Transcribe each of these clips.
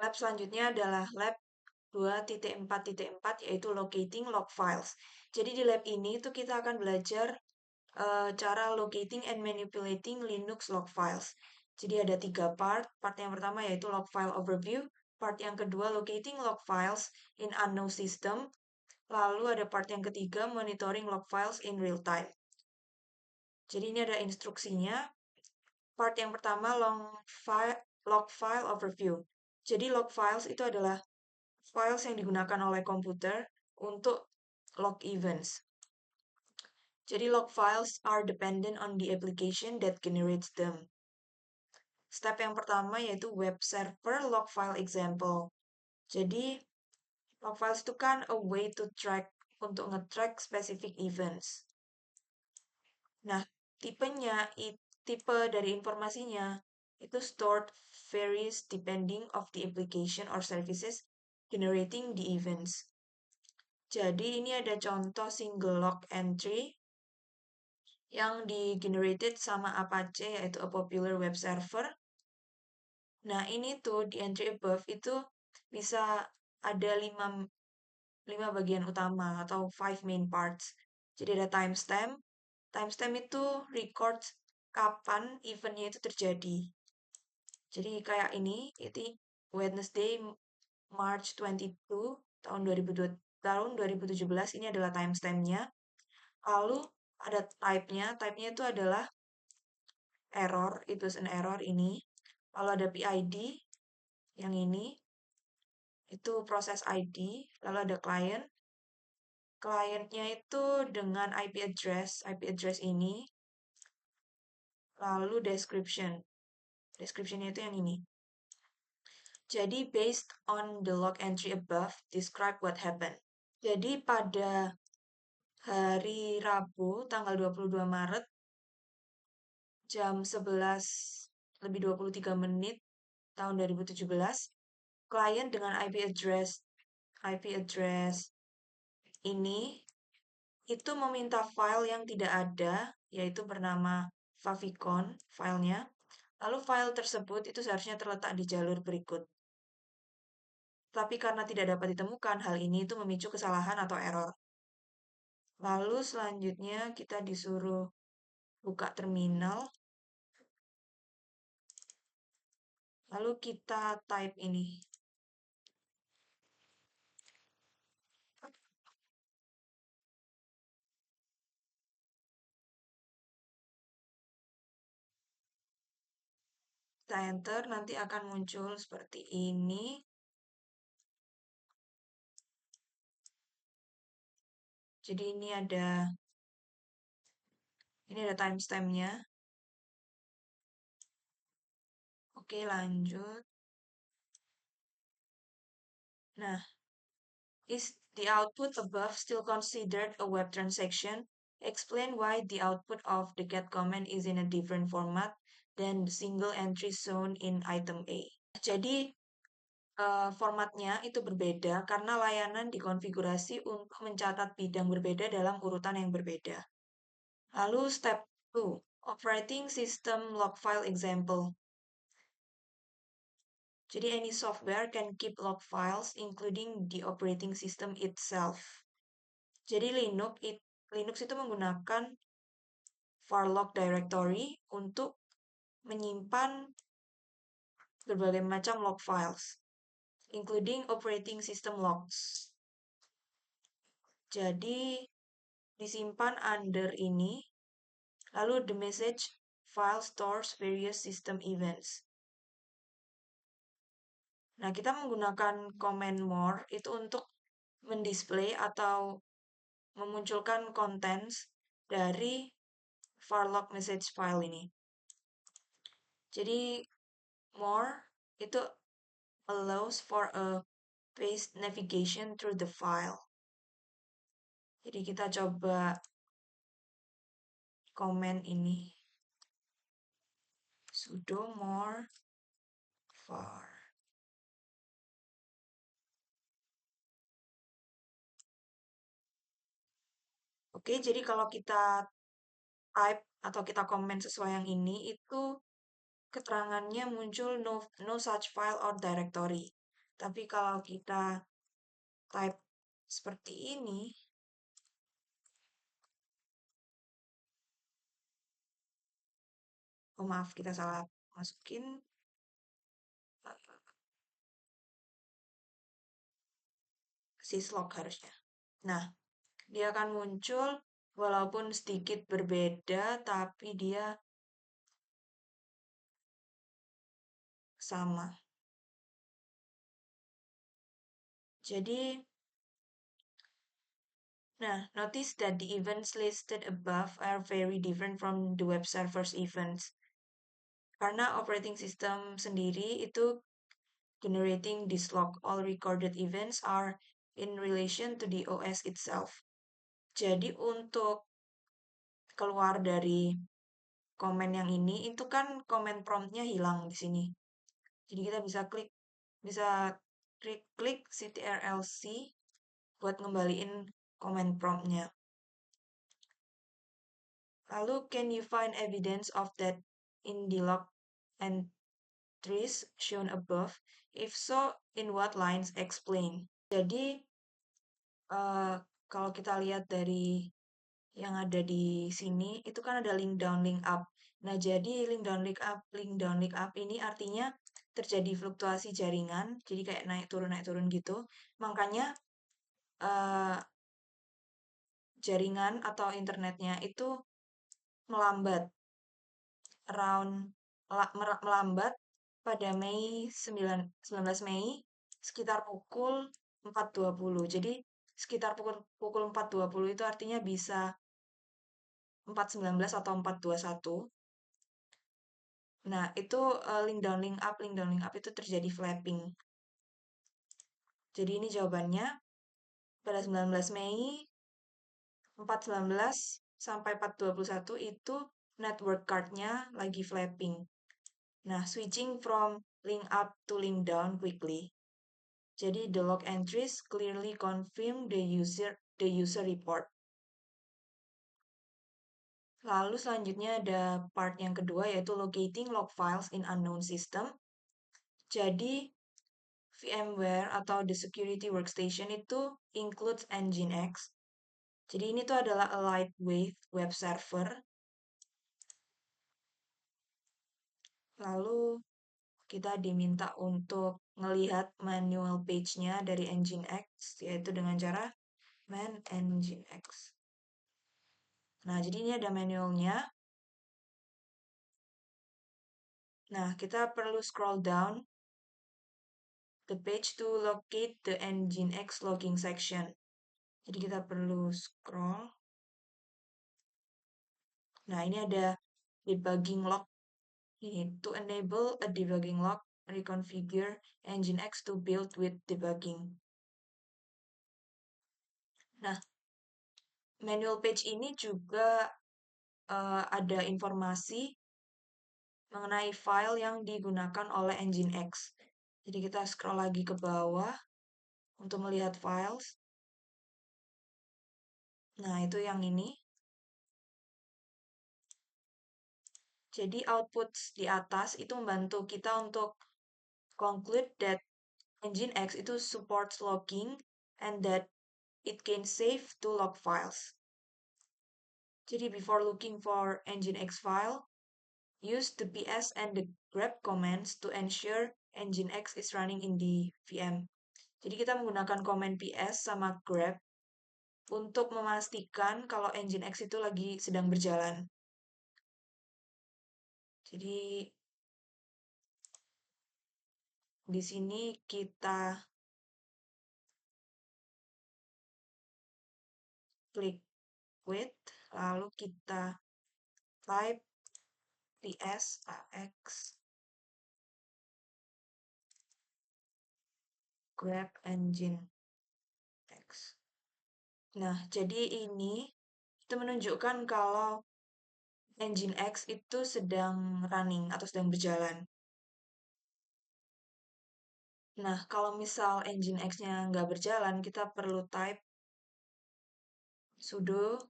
Lab selanjutnya adalah lab 2.4.4 yaitu locating log files. Jadi di lab ini tuh kita akan belajar cara locating and manipulating Linux log files. Jadi ada 3 part. Part yang pertama yaitu log file overview. Part yang kedua locating log files in unknown system. Lalu ada part yang ketiga monitoring log files in real time. Jadi ini ada instruksinya. Part yang pertama log file overview. Jadi log files itu adalah files yang digunakan oleh komputer untuk log events. Jadi log files are dependent on the application that generates them. Step yang pertama yaitu web server log file example. Jadi log files itu kan a way to track untuk nge-track specific events. Nah, tipe dari informasinya itu stored varies depending of the application or services generating the events. Jadi ini ada contoh single log entry yang di-generated sama Apache, yaitu a popular web server. Nah, ini tuh di entry above itu bisa ada 5 bagian utama atau 5 main parts. Jadi ada timestamp. Timestamp itu records kapan eventnya itu terjadi. Jadi kayak ini, itu Wednesday March 22 tahun 2017 ini adalah timestampnya. Lalu ada type-nya itu adalah error, itu an error ini. Lalu ada PID yang ini, itu proses ID. Lalu ada client. Clientnya itu dengan IP address ini. Lalu description. Descriptionnya itu yang ini. Jadi based on the log entry above, describe what happened. Jadi pada hari Rabu tanggal 22 Maret jam 11:23 tahun 2017, klien dengan IP address ini itu meminta file yang tidak ada, yaitu bernama favicon filenya. Lalu file tersebut itu seharusnya terletak di jalur berikut. Tapi karena tidak dapat ditemukan, hal ini itu memicu kesalahan atau error. Lalu selanjutnya kita disuruh buka terminal. Lalu kita type ini. Kita enter, nanti akan muncul seperti ini. Jadi ini ada timestampnya. Oke, lanjut. Nah, is the output above still considered a web transaction? Explain why the output of the get command is in a different format than the single entry shown in item A. Jadi, formatnya itu berbeda karena layanan dikonfigurasi untuk mencatat bidang berbeda dalam urutan yang berbeda. Lalu step 2, operating system log file example. Jadi any software can keep log files including the operating system itself. Jadi Linux itu menggunakan var log directory untuk menyimpan berbagai macam log files, including operating system logs. Jadi disimpan under ini, lalu the message file stores various system events. Nah, kita menggunakan command more itu untuk mendisplay atau memunculkan contents dari var log message file ini. Jadi more itu allows for a fast navigation through the file. Jadi kita coba komen ini. Sudo more var. Oke, jadi kalau kita type atau kita komen sesuai yang ini, itu keterangannya muncul no such file or directory. Tapi kalau kita type seperti ini, oh maaf, kita salah masukin syslog harusnya. Nah, dia akan muncul walaupun sedikit berbeda, tapi dia sama. Jadi, nah, notice that the events listed above are very different from the web server's events. Karena operating system sendiri itu generating this log. All recorded events are in relation to the OS itself. Jadi untuk keluar dari komen yang ini, itu kan komen promptnya hilang di sini. Jadi kita bisa klik ctrl-c buat ngembaliin komen promptnya. Lalu, can you find evidence of that in the log entries shown above? If so, in what lines? Explain. Jadi, kalau kita lihat dari yang ada di sini, itu kan ada link down, link up. Nah, jadi link down, link up ini artinya terjadi fluktuasi jaringan, jadi kayak naik turun gitu. Makanya jaringan atau internetnya itu melambat melambat pada 19 Mei sekitar pukul 4.20. Jadi sekitar pukul 4.20 itu artinya bisa 4.19 atau 4.21. Nah, itu link down, link up itu terjadi flapping. Jadi ini jawabannya pada 19 Mei 4.19 sampai 4.21 itu network card-nya lagi flapping. Nah, switching from link up to link down quickly. Jadi the log entries clearly confirm the user report. Lalu selanjutnya ada part yang kedua yaitu locating log files in unknown system. Jadi VMware atau the security workstation itu includes Nginx. Jadi ini tuh adalah a lightweight web server. Lalu kita diminta untuk melihat manual page-nya dari Nginx, yaitu dengan cara man Nginx. Nah, jadi ini ada manualnya. Nah, kita perlu scroll down the page to locate the Nginx logging section. Jadi kita perlu scroll. Nah, ini ada debugging log. Ini to enable a debugging log, reconfigure Nginx to build with debugging. Nah, manual page ini juga ada informasi mengenai file yang digunakan oleh Nginx. Jadi kita scroll lagi ke bawah untuk melihat files. Nah, itu yang ini. Jadi output di atas itu membantu kita untuk conclude that Nginx itu supports logging and that it can save to log files. Jadi before looking for Nginx file, use the ps and the grep commands to ensure Nginx is running in the VM. Jadi kita menggunakan command ps sama grep untuk memastikan kalau Nginx itu lagi sedang berjalan. Jadi di sini kita klik quit, lalu kita type psax grep Nginx. Nah, jadi ini itu menunjukkan kalau Nginx itu sedang running atau sedang berjalan. Nah, kalau misal Nginx-nya nggak berjalan, kita perlu type sudo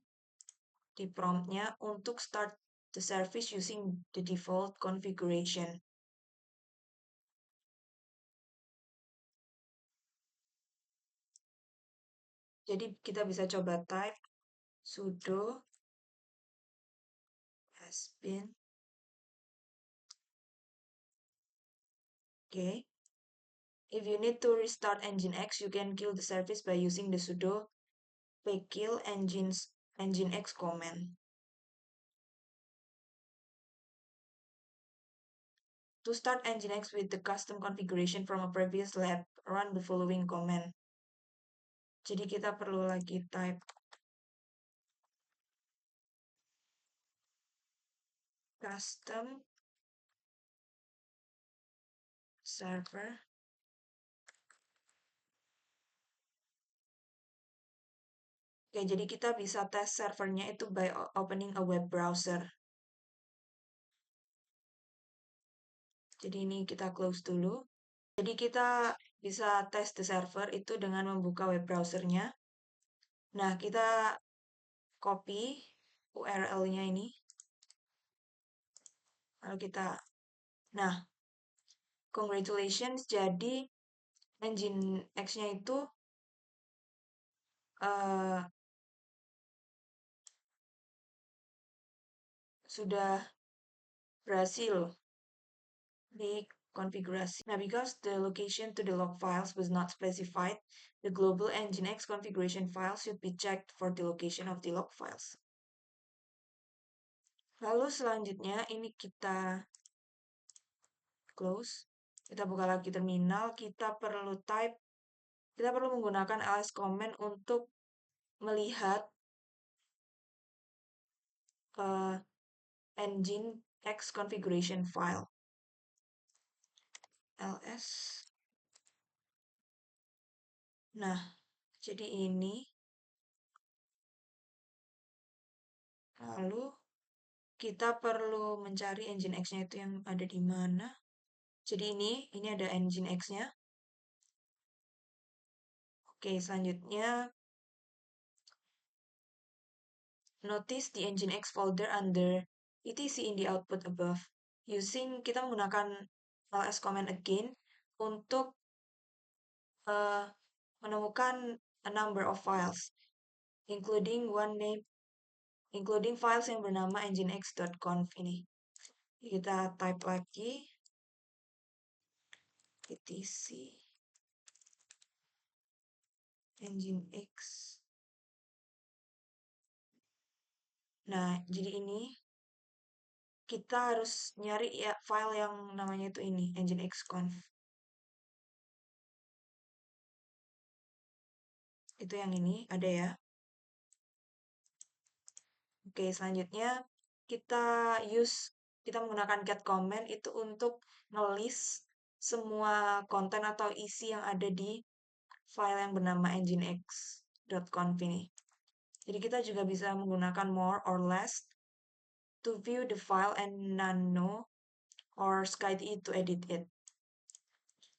di promptnya untuk start the service using the default configuration. Jadi kita bisa coba type sudo bin. Oke. If you need to restart Nginx, you can kill the service by using the sudo pkill nginx command. To start Nginx with the custom configuration from a previous lab, run the following command. Jadi kita perlu lagi type custom server. Oke, jadi kita bisa tes servernya itu by opening a web browser. Jadi ini kita close dulu. Jadi kita bisa tes the server itu dengan membuka web browsernya. Nah, kita copy URL-nya ini. Lalu kita, nah, congratulations, jadi Nginx-nya itu uh, sudah berhasil dikonfigurasi. Nah, because the location to the log files was not specified, the global Nginx configuration file should be checked for the location of the log files. Lalu selanjutnya ini kita close. Kita buka lagi terminal, kita perlu menggunakan ls command untuk melihat Nginx configuration file. ls. Nah, jadi ini. Lalu kita perlu mencari Nginx-nya itu yang ada di mana. Jadi ini ada Nginx-nya. Oke, selanjutnya notice the Nginx folder under etc in the output above. Kita menggunakan ls command again untuk menemukan a number of files, including files yang bernama nginx.conf ini. Kita type lagi etc nginx. Nah, jadi ini kita harus nyari ya file yang namanya itu ini, nginx.conf. Itu yang ini, ada ya. Oke, selanjutnya kita menggunakan get command itu untuk ngelis semua konten atau isi yang ada di file yang bernama nginx.conf ini. Jadi kita juga bisa menggunakan more or less to view the file and nano or skyde to edit it.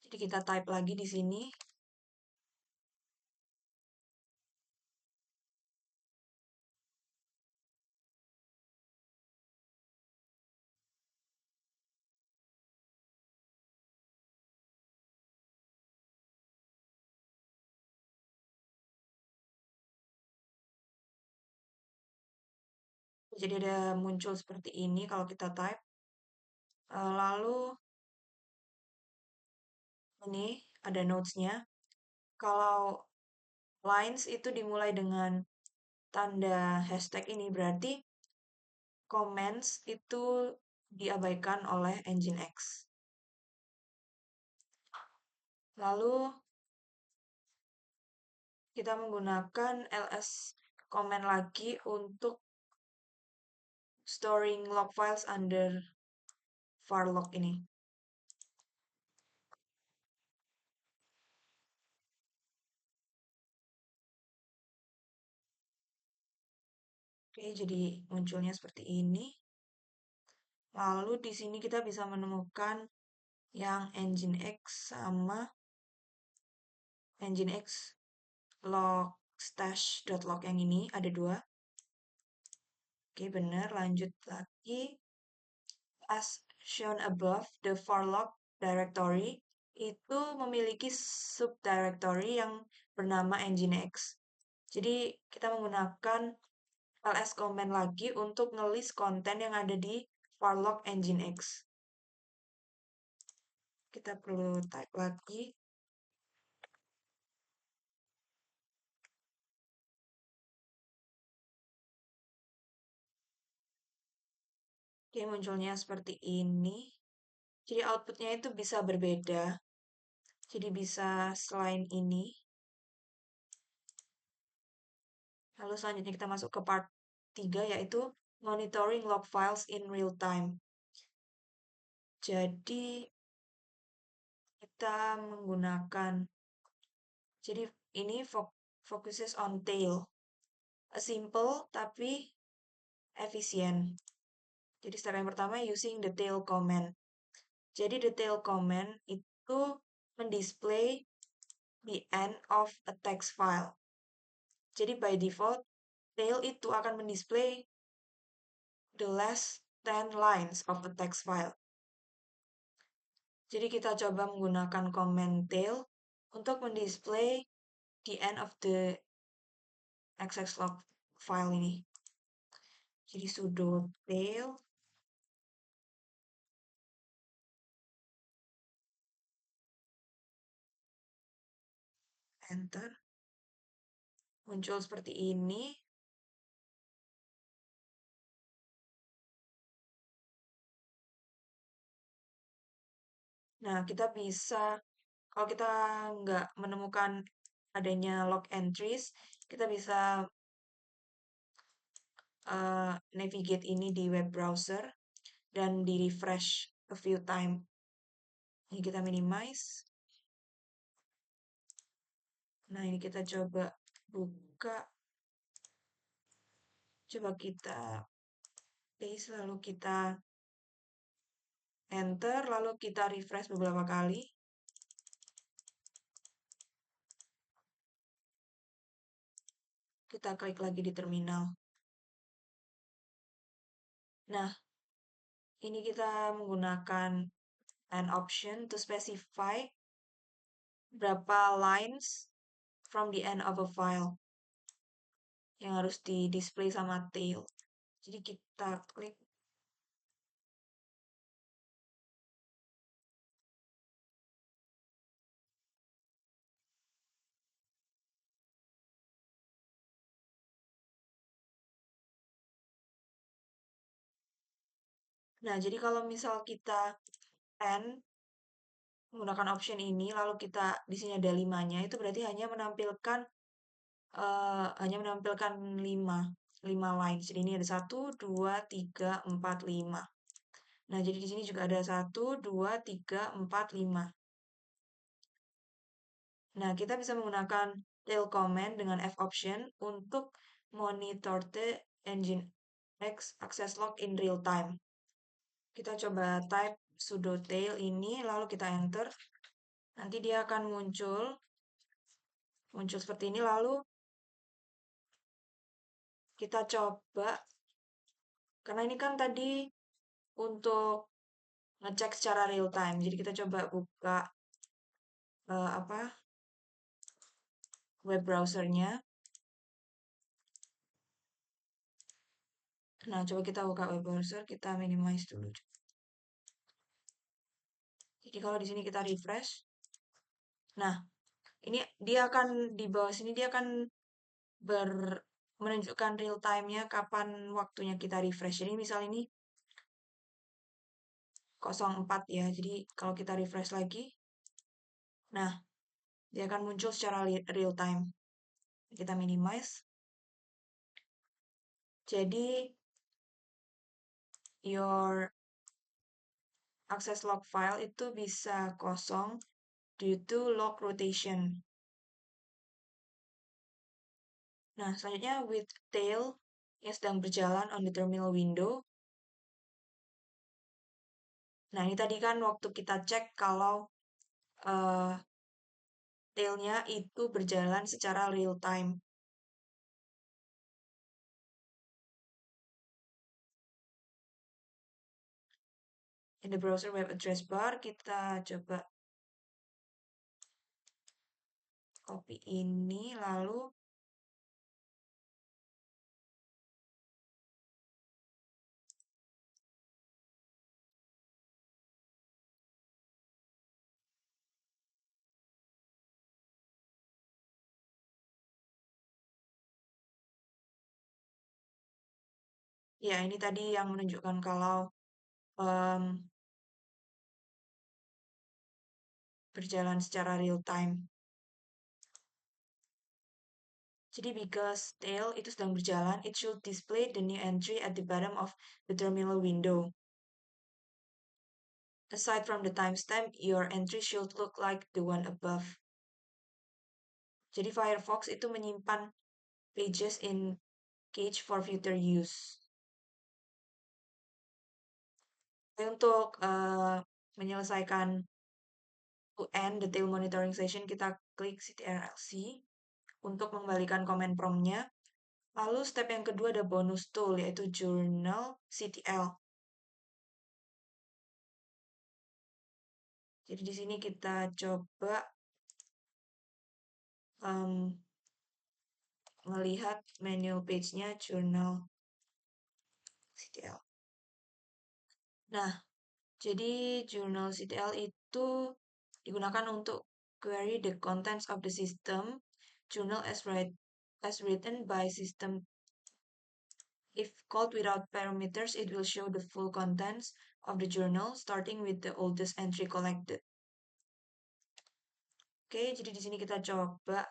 Jadi kita type lagi di sini. Jadi ada muncul seperti ini kalau kita type. Lalu ini ada notes-nya. Kalau lines itu dimulai dengan tanda hashtag ini berarti comments itu diabaikan oleh Nginx. Lalu kita menggunakan ls command lagi untuk storing log files under var log ini. Oke, jadi munculnya seperti ini. Lalu di sini kita bisa menemukan yang nginx sama nginx log stash.log yang ini ada dua. Oke, benar. Lanjut lagi. As shown above, the varlog directory itu memiliki subdirectory yang bernama nginx. Jadi kita menggunakan ls command lagi untuk ngelist konten yang ada di Farlock Nginx. Kita perlu type lagi. Oke, munculnya seperti ini. Jadi outputnya itu bisa berbeda. Jadi bisa selain ini. Lalu selanjutnya kita masuk ke part 3 yaitu monitoring log files in real time. Jadi kita menggunakan, jadi ini focuses on tail. A simple tapi efisien. Jadi step yang pertama using the tail command. Jadi the tail command itu mendisplay the end of a text file. Jadi by default, tail itu akan mendisplay the last 10 lines of a text file. Jadi kita coba menggunakan command tail untuk mendisplay the end of the xxlog file ini. Jadi sudo tail, enter. Muncul seperti ini. Nah, kita bisa, kalau kita nggak menemukan adanya log entries, kita bisa navigate ini di web browser dan di refresh a few time. Ini kita minimize. Nah, ini kita coba buka. Coba kita paste, lalu kita enter, lalu kita refresh beberapa kali. Kita klik lagi di terminal. Nah, ini kita menggunakan an option to specify berapa lines from the end of a file yang harus di display sama tail. Jadi kita klik. Nah, jadi kalau misal kita end menggunakan option ini, lalu kita di sini ada 5-nya, itu berarti hanya menampilkan 5 lines. Jadi ini ada 1, 2, 3, 4, 5. Nah, jadi di sini juga ada 1, 2, 3, 4, 5. Nah, kita bisa menggunakan tail command dengan F option untuk monitor the Nginx access log in real time. Kita coba type sudo tail ini, lalu kita enter. Nanti dia akan muncul seperti ini, lalu kita coba, karena ini kan tadi untuk ngecek secara real time. Jadi kita coba buka web browsernya. Nah, coba kita buka web browser, kita minimize dulu. Jadi kalau di sini kita refresh, nah ini dia akan di bawah sini dia akan menunjukkan real time-nya kapan waktunya kita refresh. Jadi misal ini 04 ya. Jadi kalau kita refresh lagi, nah dia akan muncul secara real time. Kita minimize. Jadi your access log file itu bisa kosong due to log rotation. Nah, selanjutnya with tail yang sedang berjalan on the terminal window. Nah, ini tadi kan waktu kita cek kalau tailnya itu berjalan secara real time. In the browser web address bar, kita coba copy ini, lalu Ya, ini tadi yang menunjukkan kalau em, berjalan secara real time. Jadi because tail itu sedang berjalan, it should display the new entry at the bottom of the terminal window. Aside from the timestamp, your entry should look like the one above. Jadi Firefox itu menyimpan pages in cache for future use. Untuk menyelesaikan to end the tail monitoring session, kita klik ctrl-c untuk mengembalikan komen promptnya. Lalu step yang kedua ada bonus tool, yaitu journal CTL. Jadi di sini kita coba melihat manual page-nya journal CTL. Nah, jadi journal CTL itu digunakan untuk query the contents of the system journal as written by system. If called without parameters, it will show the full contents of the journal, starting with the oldest entry collected. Oke, jadi di sini kita coba.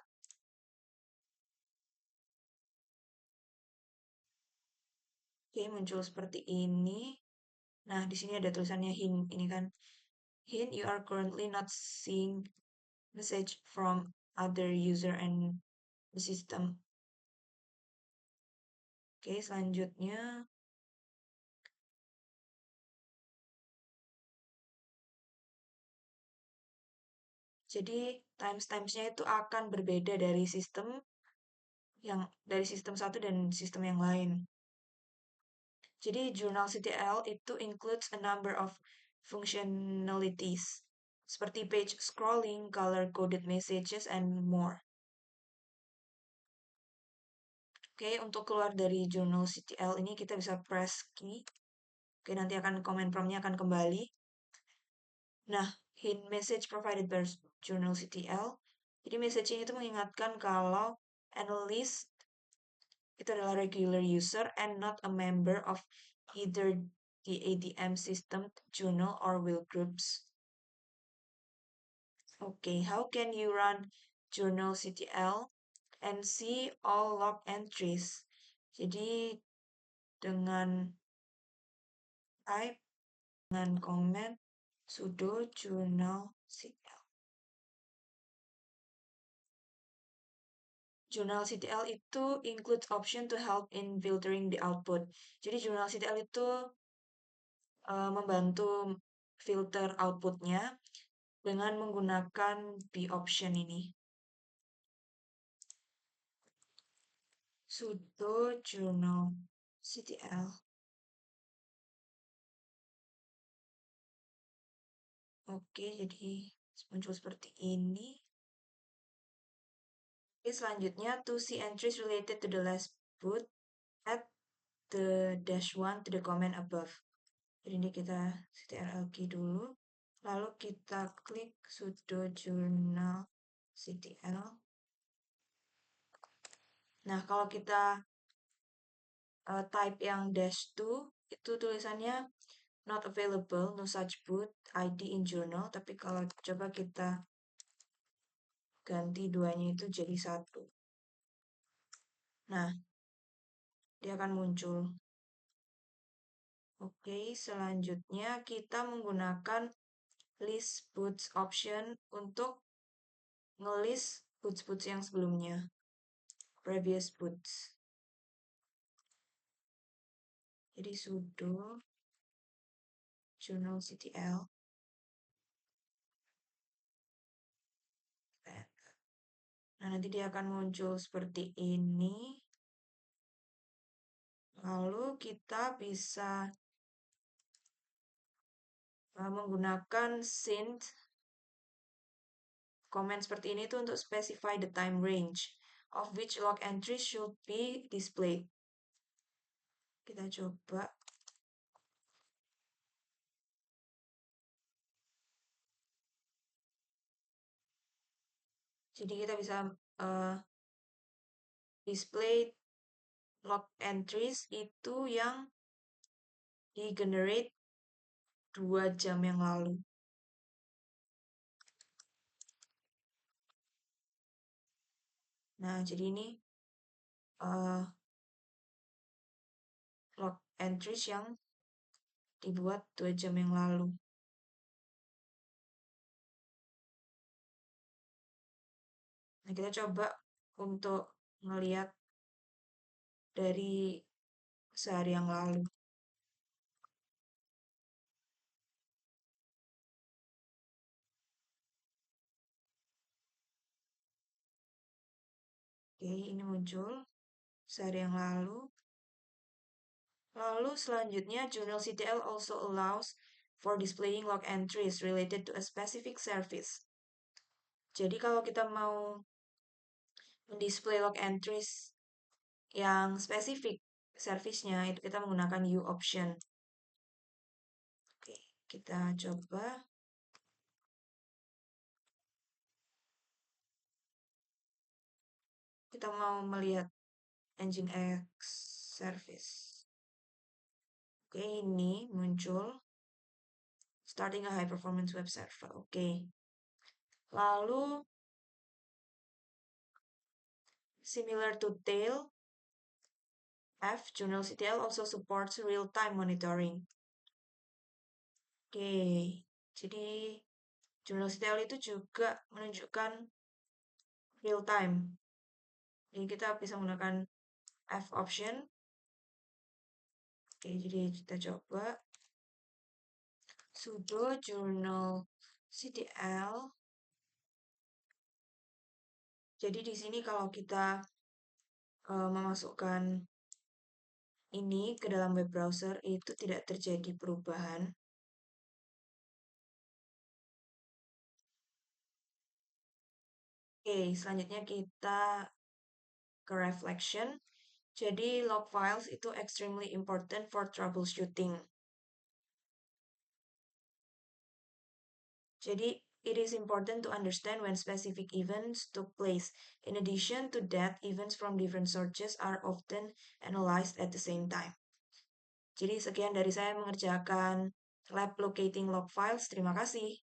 Oke, muncul seperti ini. Nah, di sini ada tulisannya hint, ini kan. Hint, you are currently not seeing message from other user and the system. Oke, selanjutnya. Jadi, timestamps-nya itu akan berbeda dari sistem satu dan sistem yang lain. Jadi Journal CTL itu includes a number of functionalities seperti page scrolling, color-coded messages, and more. Oke, untuk keluar dari Journal CTL ini kita bisa press key. Oke, nanti komen promptnya akan kembali. Nah, hint message provided by Journal CTL. Jadi message ini itu mengingatkan kalau analyst itu adalah regular user and not a member of either the ADM system, journal, or will groups. Okay, how can you run journal CTL and see all log entries? Jadi dengan type, dengan comment sudo journal CTL. Journal CTL itu includes option to help in filtering the output. Jadi Journal CTL itu membantu filter outputnya dengan menggunakan B option ini. Sudo journal CTL. Oke, jadi muncul seperti ini. Oke, selanjutnya to see entries related to the last boot, add the -1 to the comment above. Jadi ini kita ctrl key dulu. Lalu kita klik sudo journal CTL. Nah, kalau kita type yang -2, itu tulisannya not available, no such boot ID in journal. Tapi kalau coba kita ganti duanya itu jadi 1. Nah, dia akan muncul. Oke, selanjutnya kita menggunakan list boots option untuk ngelist boots yang sebelumnya. Previous boots. Jadi sudo journal CTL. Nah, nanti dia akan muncul seperti ini. Lalu kita bisa menggunakan synth comment seperti ini tuh untuk specify the time range of which log entry should be displayed. Kita coba. Jadi kita bisa display log entries itu yang di generate 2 jam yang lalu. Nah, jadi ini uh, log entries yang dibuat 2 jam yang lalu. Nah, kita coba untuk melihat dari sehari yang lalu. Oke, ini muncul sehari yang lalu. Lalu selanjutnya, Journal CTL also allows for displaying log entries related to a specific service. Jadi kalau kita mau mendisplay log entries yang spesifik service-nya, itu kita menggunakan U option. Oke, kita coba. Kita mau melihat Nginx service. Oke, ini muncul starting a high performance web server. Oke. Lalu similar to tail, F Journal CTL also supports real-time monitoring. Oke, jadi Journal CTL itu juga menunjukkan real-time. Jadi kita bisa menggunakan F option. Oke, jadi kita coba sudo journal CTL. Jadi di sini kalau kita memasukkan ini ke dalam web browser itu tidak terjadi perubahan. Oke, selanjutnya kita ke reflection. Jadi log files itu extremely important for troubleshooting. Jadi it is important to understand when specific events took place. In addition to that, events from different sources are often analyzed at the same time. Jadi sekian dari saya mengerjakan lab locating log files. Terima kasih.